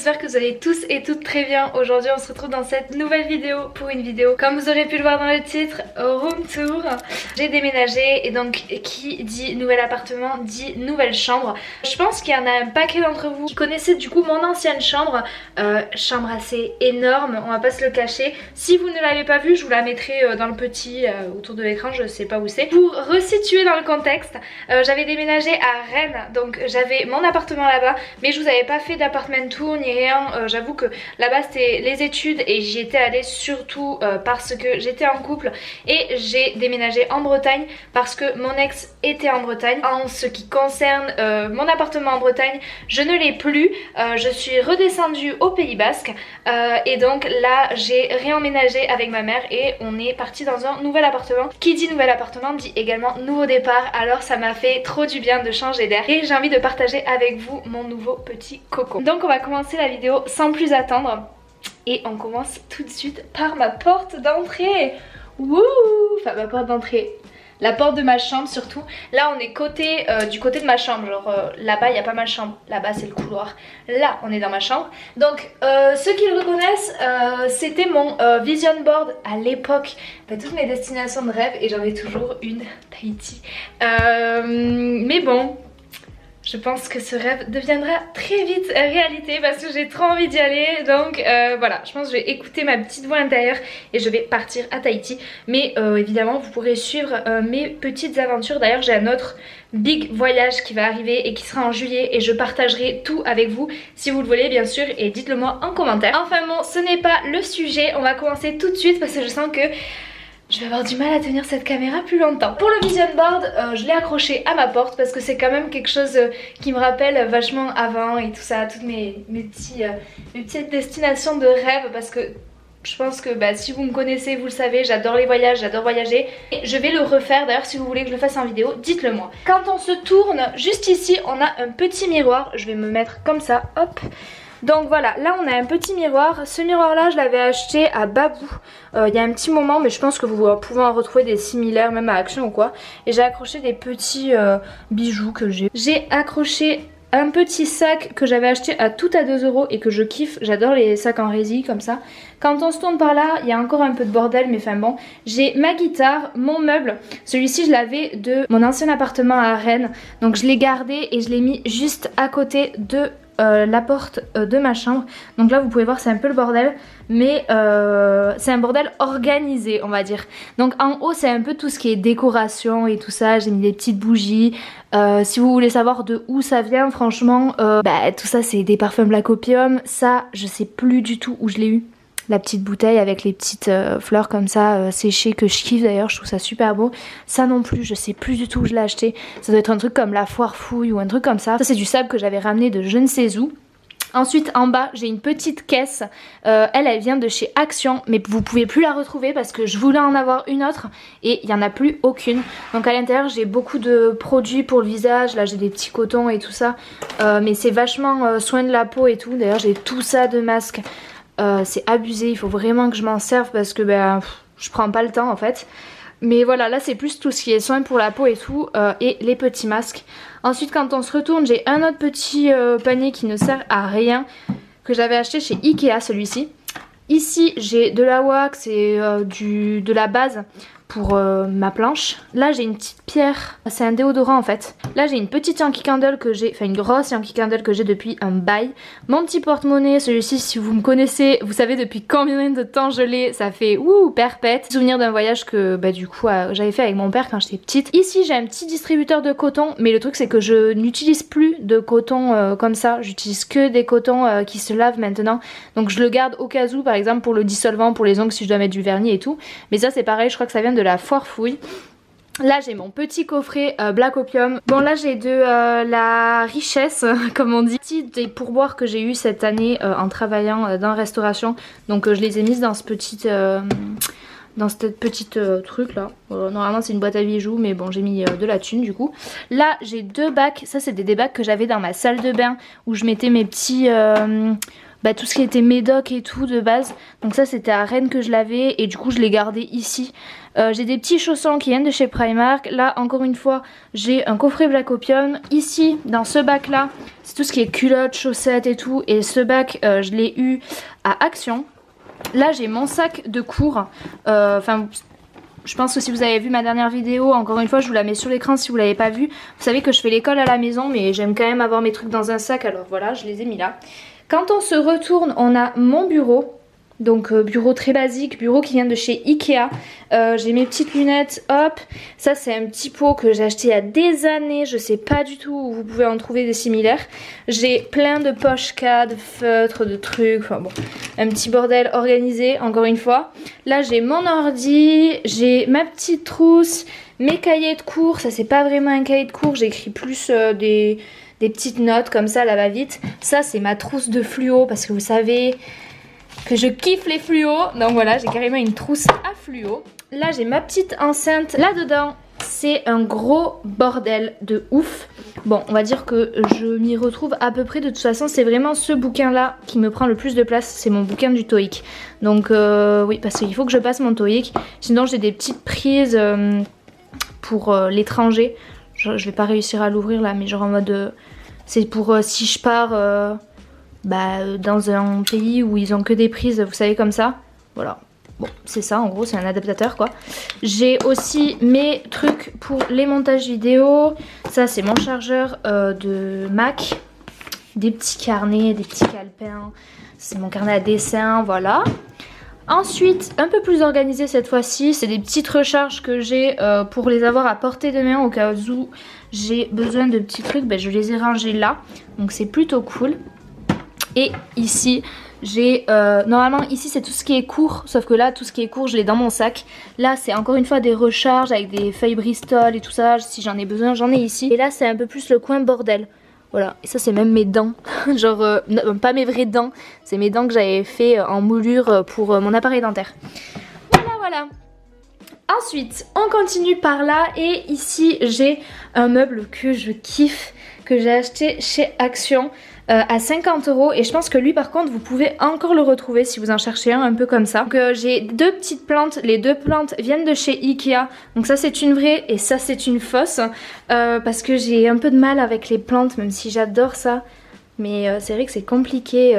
j'espère que vous allez tous et toutes très bien. Aujourd'hui on se retrouve dans cette nouvelle vidéo pour une vidéo, comme vous aurez pu le voir dans le titre, room tour. J'ai déménagé et donc qui dit nouvel appartement dit nouvelle chambre. Je pense qu'il y en a un paquet d'entre vous qui connaissaient du coup mon ancienne chambre. Chambre assez énorme, on va pas se le cacher. Si vous ne l'avez pas vue, je vous la mettrai dans le petit autour de l'écran, je sais pas où c'est. Pour resituer dans le contexte, j'avais déménagé à Rennes, donc j'avais mon appartement là-bas, mais je vous avais pas fait d'appartement tour ni rien. J'avoue que là-bas c'était les études et j'y étais allée surtout parce que j'étais en couple, et j'ai déménagé en Bretagne parce que mon ex était en Bretagne. En ce qui concerne mon appartement en Bretagne, je ne l'ai plus, je suis redescendue au Pays Basque et donc là j'ai réemménagé avec ma mère et on est parti dans un nouvel appartement. Qui dit nouvel appartement dit également nouveau départ, alors ça m'a fait trop du bien de changer d'air et j'ai envie de partager avec vous mon nouveau petit cocon. Donc on va commencer la vidéo sans plus attendre et on commence tout de suite par ma porte d'entrée. Wouh! Enfin ma porte d'entrée, la porte de ma chambre surtout. Là on est du côté de ma chambre, genre là-bas il n'y a pas ma chambre, là-bas c'est le couloir, là on est dans ma chambre. Donc ceux qui le reconnaissent, c'était mon vision board à l'époque, toutes mes destinations de rêve, et j'en ai toujours une, Tahiti. Mais bon, je pense que ce rêve deviendra très vite réalité parce que j'ai trop envie d'y aller. Donc voilà, je pense que je vais écouter ma petite voix intérieure et je vais partir à Tahiti. Mais évidemment vous pourrez suivre mes petites aventures. D'ailleurs j'ai un autre big voyage qui va arriver et qui sera en juillet et je partagerai tout avec vous si vous le voulez bien sûr, et dites-le moi en commentaire. Enfin bon, ce n'est pas le sujet, on va commencer tout de suite parce que je sens que je vais avoir du mal à tenir cette caméra plus longtemps. Pour le vision board, je l'ai accroché à ma porte parce que c'est quand même quelque chose qui me rappelle vachement avant et tout ça, toutes mes petites destinations de rêve, parce que je pense que si vous me connaissez, vous le savez, j'adore les voyages, j'adore voyager. Et je vais le refaire, d'ailleurs si vous voulez que je le fasse en vidéo, dites-le moi. Quand on se tourne, juste ici, on a un petit miroir, je vais me mettre comme ça, hop. Donc voilà, là on a un petit miroir. Ce miroir là je l'avais acheté à Babou il y a un petit moment, mais je pense que vous pouvez en retrouver des similaires même à Action ou quoi. Et j'ai accroché des petits bijoux que j'ai. J'ai accroché un petit sac que j'avais acheté à tout à 2 € et que je kiffe. J'adore les sacs en résille comme ça. Quand on se tourne par là, il y a encore un peu de bordel, mais enfin bon. J'ai ma guitare, mon meuble. Celui-ci je l'avais de mon ancien appartement à Rennes, donc je l'ai gardé et je l'ai mis juste à côté de la porte de ma chambre. Donc là vous pouvez voir c'est un peu le bordel, mais c'est un bordel organisé on va dire. Donc en haut c'est un peu tout ce qui est décoration et tout ça, j'ai mis des petites bougies. Si vous voulez savoir de où ça vient, franchement tout ça c'est des parfums Black Opium. Ça je sais plus du tout où je l'ai eu, la petite bouteille avec les petites fleurs comme ça séchées que je kiffe d'ailleurs, je trouve ça super beau. Ça non plus je sais plus du tout où je l'ai acheté, ça doit être un truc comme la foire fouille ou un truc comme ça. Ça c'est du sable que j'avais ramené de je ne sais où. Ensuite en bas j'ai une petite caisse, elle vient de chez Action, mais vous pouvez plus la retrouver parce que je voulais en avoir une autre et il n'y en a plus aucune. Donc à l'intérieur j'ai beaucoup de produits pour le visage, là j'ai des petits cotons et tout ça, mais c'est vachement soin de la peau et tout. D'ailleurs j'ai tout ça de masques. C'est abusé, il faut vraiment que je m'en serve parce que je prends pas le temps en fait. Mais voilà, là c'est plus tout ce qui est soin pour la peau et tout, et les petits masques. Ensuite quand on se retourne, j'ai un autre petit panier qui ne sert à rien, que j'avais acheté chez Ikea, celui-ci. Ici j'ai de la wax et de la base pour ma planche. Là j'ai une petite pierre, c'est un déodorant en fait. Là j'ai une petite Yankee Candle que j'ai, enfin une grosse Yankee Candle que j'ai depuis un bail. Mon petit porte-monnaie, celui-ci si vous me connaissez, vous savez depuis combien de temps je l'ai, ça fait perpète. Souvenir d'un voyage que du coup j'avais fait avec mon père quand j'étais petite. Ici j'ai un petit distributeur de coton, mais le truc c'est que je n'utilise plus de coton comme ça, j'utilise que des cotons qui se lavent maintenant. Donc je le garde au cas où, par exemple pour le dissolvant, pour les ongles si je dois mettre du vernis et tout. Mais ça c'est pareil, je crois que ça vient de la foire fouille. Là j'ai mon petit coffret Black Opium. Bon là j'ai de la richesse comme on dit. Des pourboires que j'ai eu cette année en travaillant dans la restauration. Donc je les ai mises dans ce petit truc là. Normalement c'est une boîte à bijoux, mais bon j'ai mis de la thune du coup. Là j'ai 2 bacs, ça c'est des bacs que j'avais dans ma salle de bain où je mettais mes petits tout ce qui était médoc et tout de base. Donc ça c'était à Rennes que je l'avais et du coup je l'ai gardé ici. J'ai des petits chaussons qui viennent de chez Primark. Là encore une fois j'ai un coffret Black Opium. Ici dans ce bac là c'est tout ce qui est culottes, chaussettes et tout. Et ce bac je l'ai eu à Action. Là j'ai mon sac de cours. Enfin je pense que si vous avez vu ma dernière vidéo, encore une fois je vous la mets sur l'écran si vous l'avez pas vue. Vous savez que je fais l'école à la maison mais j'aime quand même avoir mes trucs dans un sac, alors voilà je les ai mis là. Quand on se retourne on a mon bureau. Donc bureau très basique, bureau qui vient de chez Ikea. J'ai mes petites lunettes, hop. Ça c'est un petit pot que j'ai acheté il y a des années. Je sais pas du tout où vous pouvez en trouver des similaires. J'ai plein de poche-cas, de feutres, de trucs. Enfin bon, un petit bordel organisé encore une fois. Là j'ai mon ordi, j'ai ma petite trousse, mes cahiers de cours. Ça c'est pas vraiment un cahier de cours, j'écris plus des petites notes comme ça, là va vite. Ça c'est ma trousse de fluo parce que vous savez que je kiffe les fluos. Donc voilà, j'ai carrément une trousse à fluo. Là j'ai ma petite enceinte. Là dedans c'est un gros bordel de ouf. Bon on va dire que je m'y retrouve à peu près. De toute façon c'est vraiment ce bouquin là qui me prend le plus de place. C'est mon bouquin du TOEIC. Donc oui parce qu'il faut que je passe mon TOEIC. Sinon j'ai des petites prises pour l'étranger. Je vais pas réussir à l'ouvrir là mais genre en mode c'est pour si je pars dans un pays où ils ont que des prises, vous savez, comme ça. Voilà. Bon, c'est ça, en gros, c'est un adaptateur, quoi. J'ai aussi mes trucs pour les montages vidéo. Ça, c'est mon chargeur de Mac. Des petits carnets, des petits calepins. C'est mon carnet à dessin, voilà. Ensuite, un peu plus organisé cette fois-ci, c'est des petites recharges que j'ai pour les avoir à portée de main au cas où j'ai besoin de petits trucs. Je les ai rangés là, donc c'est plutôt cool. Et ici j'ai normalement ici c'est tout ce qui est court, sauf que là tout ce qui est court je l'ai dans mon sac. Là c'est encore une fois des recharges avec des feuilles Bristol et tout ça, si j'en ai besoin j'en ai ici. Et là c'est un peu plus le coin bordel. Voilà, et ça c'est même mes dents, genre non, pas mes vraies dents, c'est mes dents que j'avais fait en moulure pour mon appareil dentaire. Voilà. Ensuite on continue par là et ici j'ai un meuble que je kiffe, que j'ai acheté chez Action à 50 € et je pense que lui par contre vous pouvez encore le retrouver si vous en cherchez un peu comme ça. Donc j'ai deux petites plantes, les deux plantes viennent de chez Ikea, donc ça c'est une vraie et ça c'est une fausse parce que j'ai un peu de mal avec les plantes même si j'adore ça. Mais c'est vrai que c'est compliqué,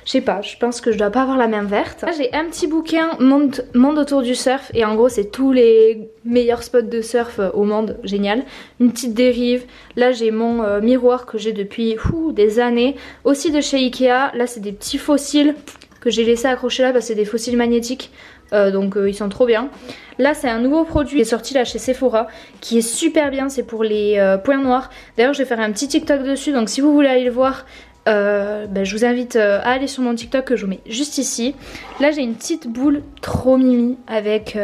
je sais pas, je pense que je dois pas avoir la main verte. Là j'ai un petit bouquin monde autour du surf et en gros c'est tous les meilleurs spots de surf au monde, génial. Une petite dérive, là j'ai mon miroir que j'ai depuis des années, aussi de chez Ikea. Là c'est des petits fossiles que j'ai laissé accrocher là parce que c'est des fossiles magnétiques. Donc ils sont trop bien. Là c'est un nouveau produit qui est sorti là chez Sephora qui est super bien, c'est pour les points noirs. D'ailleurs je vais faire un petit TikTok dessus, donc si vous voulez aller le voir je vous invite à aller sur mon TikTok que je vous mets juste ici. Là j'ai une petite boule trop mimi avec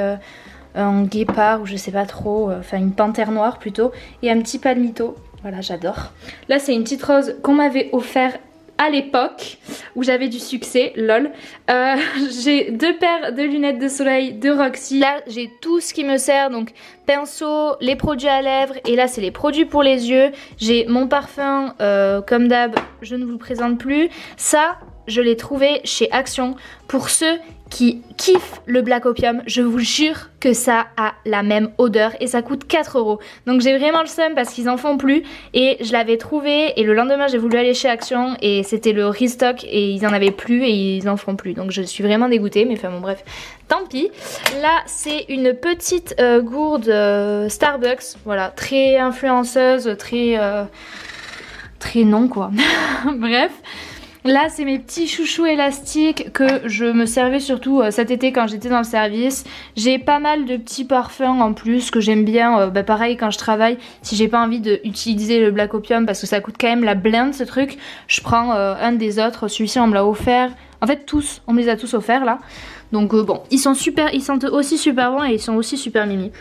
un guépard ou je sais pas trop, enfin une panthère noire plutôt, et un petit palmito. Voilà j'adore. Là c'est une petite rose qu'on m'avait offert à l'époque où j'avais du succès, lol. J'ai deux paires de lunettes de soleil de Roxy. Là j'ai tout ce qui me sert, donc pinceau, les produits à lèvres et là c'est les produits pour les yeux. J'ai mon parfum comme d'hab, je ne vous le présente plus. Ça je l'ai trouvé chez Action. Pour ceux qui kiffent le Black Opium, je vous jure que ça a la même odeur et ça coûte 4 €. Donc j'ai vraiment le seum parce qu'ils en font plus et je l'avais trouvé et le lendemain j'ai voulu aller chez Action et c'était le restock et ils en avaient plus et ils en feront plus. Donc je suis vraiment dégoûtée, mais enfin bon bref, tant pis. Là c'est une petite gourde Starbucks, voilà, très influenceuse, très non quoi. Bref. Là c'est mes petits chouchous élastiques que je me servais surtout cet été quand j'étais dans le service. J'ai pas mal de petits parfums en plus que j'aime bien, pareil quand je travaille. Si j'ai pas envie d'utiliser le Black Opium parce que ça coûte quand même la blinde ce truc, je prends un des autres. Celui-ci on me l'a offert, en fait tous, on me les a tous offerts là. Donc bon, ils sont super, ils sentent aussi super bons et ils sont aussi super mimi.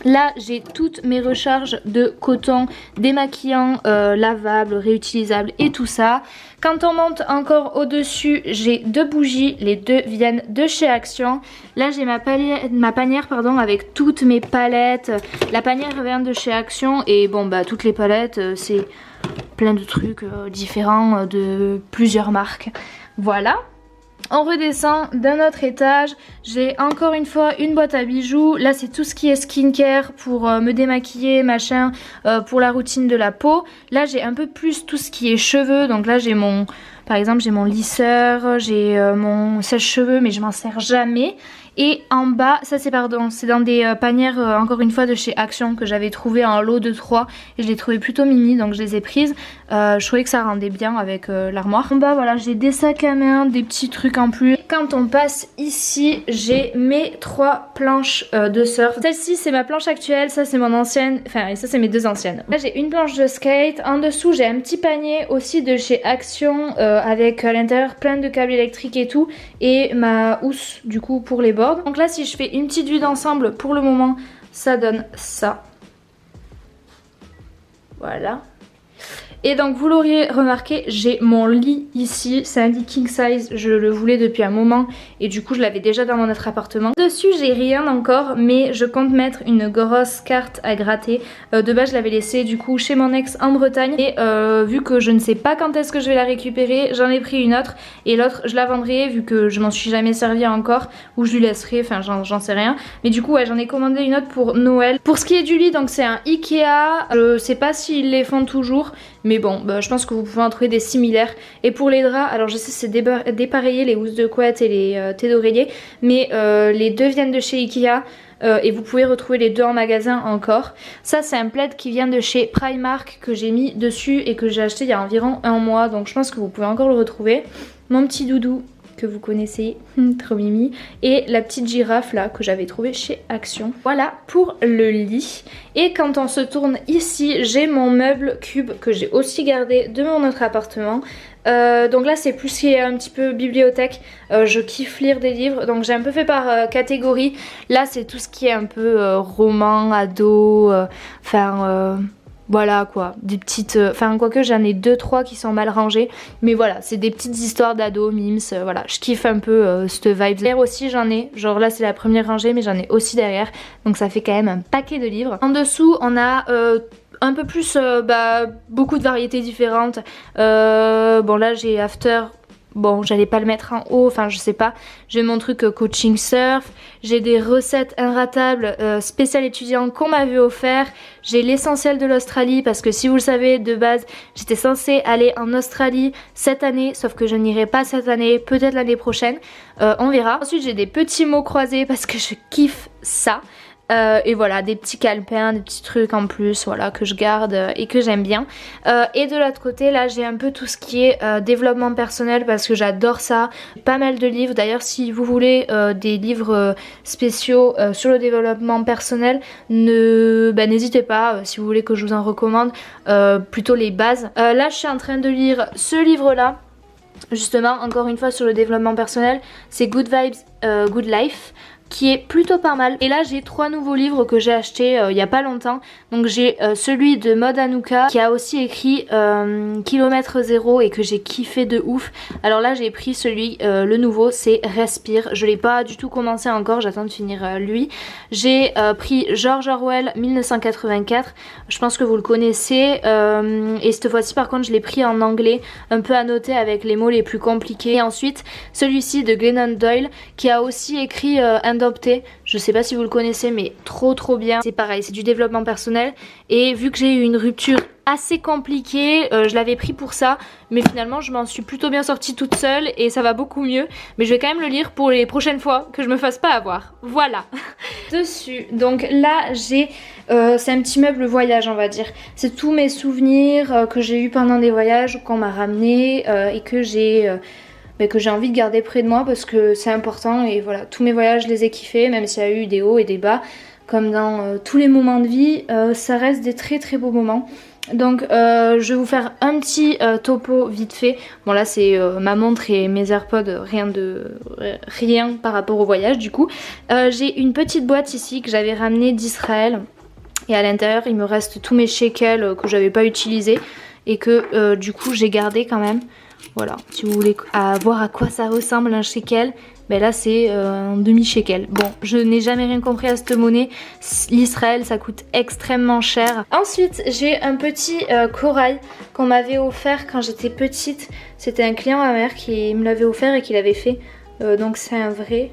Là j'ai toutes mes recharges de coton démaquillant, lavables, réutilisables et tout ça. Quand on monte encore au dessus j'ai deux bougies, les deux viennent de chez Action. Là j'ai ma panière pardon, avec toutes mes palettes. La panière vient de chez Action et bon bah toutes les palettes c'est plein de trucs différents de plusieurs marques. Voilà. On redescend d'un autre étage, j'ai encore une fois une boîte à bijoux. Là c'est tout ce qui est skincare pour me démaquiller, machin, pour la routine de la peau. Là j'ai un peu plus tout ce qui est cheveux, donc là j'ai mon... Par exemple j'ai mon lisseur, j'ai mon sèche-cheveux mais je m'en sers jamais. Et en bas, ça c'est c'est dans des panières encore une fois de chez Action que j'avais trouvé en lot de 3 et je les trouvais plutôt mini donc je les ai prises. Je trouvais que ça rendait bien avec l'armoire. En bas voilà, j'ai des sacs à main, des petits trucs en plus. Quand on passe ici, j'ai mes 3 planches de surf. Celle-ci c'est ma planche actuelle, ça c'est mon ancienne, enfin et ça c'est mes 2 anciennes. Là j'ai une planche de skate, en dessous j'ai un petit panier aussi de chez Action avec à l'intérieur plein de câbles électriques et tout et ma housse du coup pour les bords. Donc là si je fais une petite vue d'ensemble pour le moment ça donne ça. Voilà. Et donc vous l'auriez remarqué, j'ai mon lit ici, c'est un lit king size, je le voulais depuis un moment et du coup je l'avais déjà dans mon autre appartement. Dessus j'ai rien encore mais je compte mettre une grosse carte à gratter. De base je l'avais laissée du coup chez mon ex en Bretagne et vu que je ne sais pas quand est-ce que je vais la récupérer, j'en ai pris une autre et l'autre je la vendrai vu que je m'en suis jamais servi encore ou je lui laisserai, enfin j'en sais rien. Mais du coup ouais, j'en ai commandé une autre pour Noël. Pour ce qui est du lit, donc c'est un Ikea, je sais pas s'ils les font toujours. Mais bon, bah, je pense que vous pouvez en trouver des similaires. Et pour les draps, alors je sais c'est dépareillé, les housses de couette et les thés d'oreiller. Mais les 2 viennent de chez Ikea. Et vous pouvez retrouver les 2 en magasin encore. Ça c'est un plaid qui vient de chez Primark que j'ai mis dessus et que j'ai acheté il y a environ 1 mois. Donc je pense que vous pouvez encore le retrouver. Mon petit doudou que vous connaissez, trop mimi, et la petite girafe là que j'avais trouvée chez Action. Voilà pour le lit. Et quand on se tourne ici, j'ai mon meuble cube que j'ai aussi gardé de mon autre appartement. Donc là c'est plus qui est un petit peu bibliothèque, je kiffe lire des livres donc j'ai un peu fait par catégorie. Là c'est tout ce qui est un peu roman, ado, voilà quoi, des petites... Enfin quoique j'en ai 2-3 qui sont mal rangées. Mais voilà, c'est des petites histoires d'ados, mimes, voilà. Je kiffe un peu cette vibe. Derrière aussi j'en ai, genre là c'est la première rangée mais j'en ai aussi derrière. Donc ça fait quand même un paquet de livres. En dessous on a... un peu plus, beaucoup de variétés différentes. Bon là j'ai After, bon j'allais pas le mettre en haut, enfin je sais pas. J'ai mon truc coaching surf, j'ai des recettes inratables spécial étudiants qu'on m'avait offert. J'ai l'essentiel de l'Australie parce que si vous le savez de base j'étais censée aller en Australie cette année, sauf que je n'irai pas cette année, peut-être l'année prochaine, on verra. Ensuite j'ai des petits mots croisés parce que je kiffe ça. Et voilà, des petits calepins, des petits trucs en plus, voilà, que je garde et que j'aime bien. Et de l'autre côté, là, j'ai un peu tout ce qui est développement personnel parce que j'adore ça. Pas mal de livres. D'ailleurs, si vous voulez des livres spéciaux sur le développement personnel, n'hésitez pas. Si vous voulez que je vous en recommande, plutôt les bases. Là, je suis en train de lire ce livre-là. Justement, encore une fois sur le développement personnel, c'est Good Vibes, Good Life, qui est plutôt pas mal. Et là j'ai 3 nouveaux livres que j'ai achetés il y a pas longtemps. Donc j'ai celui de Maud Anouka qui a aussi écrit Kilomètre Zéro et que j'ai kiffé de ouf. Alors là j'ai pris celui, le nouveau, c'est Respire. Je l'ai pas du tout commencé encore, j'attends de finir lui. J'ai pris George Orwell 1984, je pense que vous le connaissez. Et cette fois-ci par contre je l'ai pris en anglais, un peu annoté avec les mots les plus compliqués. Et ensuite celui-ci de Glennon Doyle qui a aussi écrit Adopté, je sais pas si vous le connaissez mais trop bien. C'est pareil, c'est du développement personnel et vu que j'ai eu une rupture assez compliquée, je l'avais pris pour ça mais finalement je m'en suis plutôt bien sortie toute seule et ça va beaucoup mieux. Mais je vais quand même le lire pour les prochaines fois que je me fasse pas avoir. Voilà. Dessus, donc là j'ai c'est un petit meuble voyage on va dire. C'est tous mes souvenirs que j'ai eu pendant des voyages qu'on m'a ramené et que j'ai envie de garder près de moi parce que c'est important. Et voilà, tous mes voyages je les ai kiffés, même s'il y a eu des hauts et des bas comme dans tous les moments de vie, ça reste des très beaux moments. Donc je vais vous faire un petit topo vite fait. Bon là c'est ma montre et mes AirPods, rien par rapport au voyage du coup. J'ai une petite boîte ici que j'avais ramenée d'Israël et à l'intérieur il me reste tous mes shekels que j'avais pas utilisés et que du coup j'ai gardé quand même. Voilà, si vous voulez voir à quoi ça ressemble un shekel, ben là c'est un demi-shekel. Bon, je n'ai jamais rien compris à cette monnaie. L'Israël ça coûte extrêmement cher. Ensuite j'ai un petit corail qu'on m'avait offert quand j'étais petite. C'était un client à ma mère qui me l'avait offert et qui l'avait fait. Donc c'est un vrai.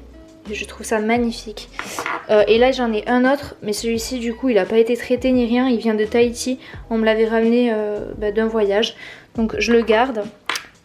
Je trouve ça magnifique. Et là j'en ai un autre, mais celui-ci du coup il n'a pas été traité ni rien, il vient de Tahiti. On me l'avait ramené d'un voyage, donc je le garde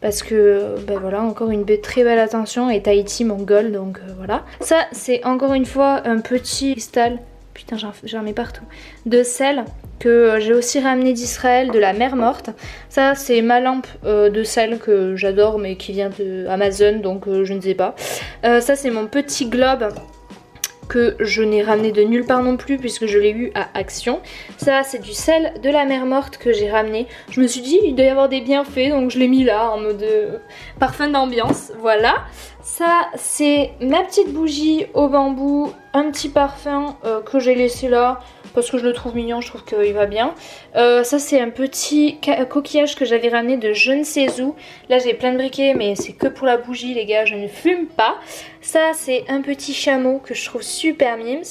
parce que voilà, encore une très belle attention, et Tahiti Mongol, donc voilà. Ça c'est encore une fois un petit cristal, putain j'en mets partout, de sel que j'ai aussi ramené d'Israël, de la mer morte. Ça c'est ma lampe de sel que j'adore mais qui vient de Amazon, donc je ne sais pas. Ça c'est mon petit globe que je n'ai ramené de nulle part non plus puisque je l'ai eu à Action. Ça c'est du sel de la mer morte que j'ai ramené. Je me suis dit il doit y avoir des bienfaits, donc je l'ai mis là en mode parfum d'ambiance, voilà. Ça c'est ma petite bougie au bambou, un petit parfum que j'ai laissé là parce que je le trouve mignon, je trouve qu'il va bien. Ça c'est un petit coquillage que j'avais ramené de je ne sais où. Là j'ai plein de briquets mais c'est que pour la bougie les gars, je ne fume pas. Ça c'est un petit chameau que je trouve super mimes.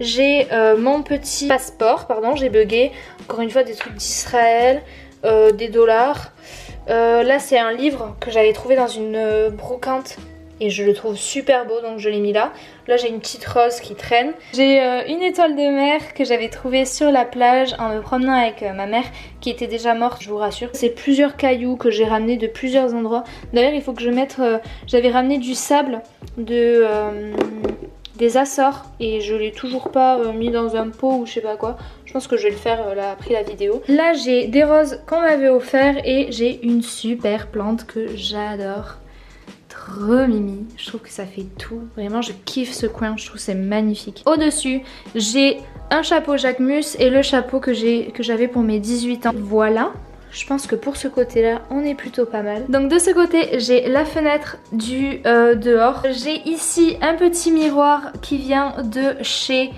J'ai mon petit passeport, pardon j'ai bugué. Encore une fois des trucs d'Israël, des dollars. Là c'est un livre que j'avais trouvé dans une brocante. Et je le trouve super beau, donc je l'ai mis là. Là j'ai une petite rose qui traîne. J'ai une étoile de mer que j'avais trouvée sur la plage en me promenant avec ma mère qui était déjà morte, je vous rassure. C'est plusieurs cailloux que j'ai ramenés de plusieurs endroits. D'ailleurs il faut que je mette... j'avais ramené du sable des Açores et je l'ai toujours pas mis dans un pot ou je sais pas quoi. Je pense que je vais le faire là après la vidéo. Là j'ai des roses qu'on m'avait offert et j'ai une super plante que j'adore. Trop mimi, je trouve que ça fait tout, vraiment je kiffe ce coin, je trouve c'est magnifique. Au dessus j'ai un chapeau Jacquemus et le chapeau que j'avais pour mes 18 ans. Voilà, je pense que pour ce côté là on est plutôt pas mal. Donc de ce côté j'ai la fenêtre du dehors. J'ai ici un petit miroir qui vient de chez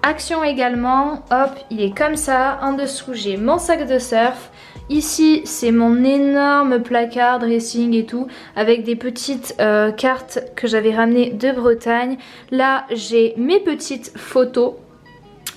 Action également. Hop, il est comme ça. En dessous j'ai mon sac de surf. Ici c'est mon énorme placard dressing et tout avec des petites cartes que j'avais ramenées de Bretagne. Là j'ai mes petites photos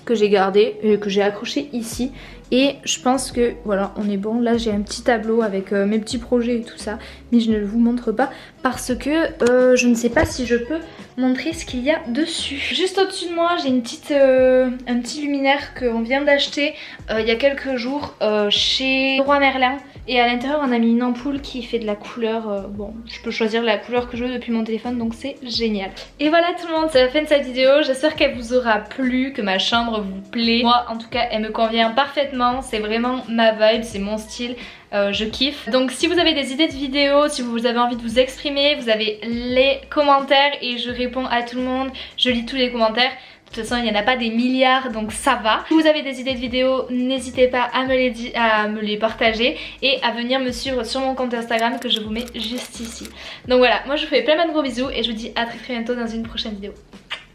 que j'ai gardées et que j'ai accrochées ici. Et je pense que voilà on est bon. Là j'ai un petit tableau avec mes petits projets et tout ça, mais je ne le vous montre pas parce que je ne sais pas si je peux montrer ce qu'il y a dessus. Juste au-dessus de moi j'ai une petite, un petit luminaire qu'on vient d'acheter il y a quelques jours chez Leroy Merlin. Et à l'intérieur on a mis une ampoule qui fait de la couleur, bon je peux choisir la couleur que je veux depuis mon téléphone, donc c'est génial. Et voilà tout le monde, c'est la fin de cette vidéo, j'espère qu'elle vous aura plu, que ma chambre vous plaît. Moi en tout cas elle me convient parfaitement, c'est vraiment ma vibe, c'est mon style. Je kiffe. Donc si vous avez des idées de vidéos, si vous avez envie de vous exprimer, vous avez les commentaires et je réponds à tout le monde, je lis tous les commentaires. De toute façon il n'y en a pas des milliards donc ça va. Si vous avez des idées de vidéos, n'hésitez pas à me les partager et à venir me suivre sur mon compte Instagram que je vous mets juste ici. Donc voilà, moi je vous fais plein de gros bisous et je vous dis à très bientôt dans une prochaine vidéo.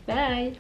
Bye.